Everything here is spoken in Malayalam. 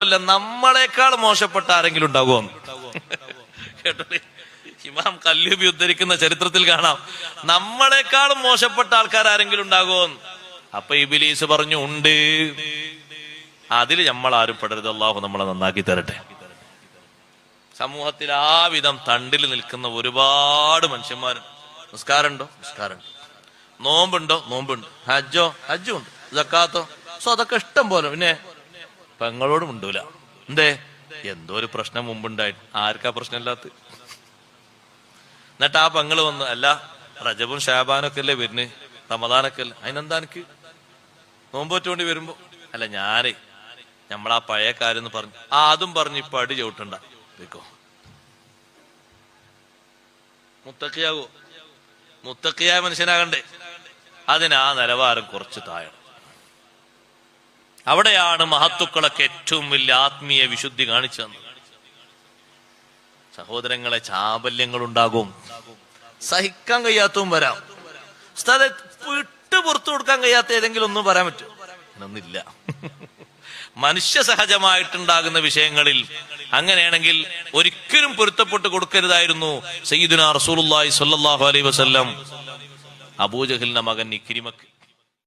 അല്ല, നമ്മളെക്കാൾ മോശപ്പെട്ട ആരെങ്കിലും ഉണ്ടാകുമോ? കേട്ടോളി, ഇമാം കല്ലൂബി ഉദ്ധരിക്കുന്ന ചരിത്രത്തിൽ കാണാം, നമ്മളെക്കാളും മോശപ്പെട്ട ആൾക്കാർ ആരെങ്കിലും ഉണ്ടാകുമോ? അപ്പൊ ഇബ്ലീസ് പറഞ്ഞു, ഉണ്ട്. അതിൽ നമ്മൾ ആരും പെടരുത്, അള്ളാഹു നമ്മളെ നന്നാക്കി തരട്ടെ. സമൂഹത്തിൽ ആ വിധം തണ്ടിൽ നിൽക്കുന്ന ഒരുപാട് മനുഷ്യന്മാരുണ്ട്. നിസ്കാരമുണ്ടോ? നിസ്കാരമുണ്ട്. നോമ്പുണ്ടോ? നോമ്പുണ്ട്. ഹജ്ജോ? ഹജ്ജും ഉണ്ട്. സക്കാത്തോ? അതൊക്കെ ഇഷ്ടം പോലെ. പിന്നെ പെങ്ങളോടും ഉണ്ടൂല. എന്തേ? എന്തോ ഒരു പ്രശ്നം മുമ്പുണ്ടായിട്ട്. ആർക്കാ പ്രശ്നമില്ലാത്ത? എന്നിട്ട് ആ പെങ്ങള് വന്ന്, അല്ല റജബും ഷാബാനൊക്കെ അല്ലേ വരുന്നേ, റമദാനൊക്കെ അല്ലേ, അതിനെന്താ എനിക്ക് നോമ്പ് പറ്റുകൊണ്ട് വരുമ്പോ? അല്ല, നമ്മളാ പഴയ കാര്യം എന്ന് പറഞ്ഞു. അതും പറഞ്ഞ് ഇപ്പൊ അടി ചവിട്ടണ്ട. വെക്കോ, മുത്തക്കിയാകോ? മുത്തക്കിയായ മനുഷ്യനാകണ്ടേ? അതിന് ആ നിലവാരം കുറച്ച് താഴെ. അവിടെയാണ് മഹത്തുക്കളൊക്കെ ഏറ്റവും വലിയ ആത്മീയ വിശുദ്ധി കാണിച്ചു തന്നത്. സഹോദരങ്ങളെ, ചാബല്യങ്ങൾ ഉണ്ടാകും, സഹിക്കാൻ കഴിയാത്തതും വരാം. വിട്ട് പുറത്തു കൊടുക്കാൻ കഴിയാത്ത ഏതെങ്കിലും ഒന്നും പറയാൻ പറ്റും? ഒന്നില്ല. മനുഷ്യ സഹജമായിട്ടുണ്ടാകുന്ന വിഷയങ്ങളിൽ അങ്ങനെയാണെങ്കിൽ ഒരിക്കലും പൊരുത്തപ്പെട്ട് കൊടുക്കരുതായിരുന്നു. സയ്യിദുനാ റസൂലുള്ളാഹി സ്വല്ലല്ലാഹു അലൈഹി വസല്ലം അബൂജഹലിന്റെ മകൻ ഇക്രിമക്ക്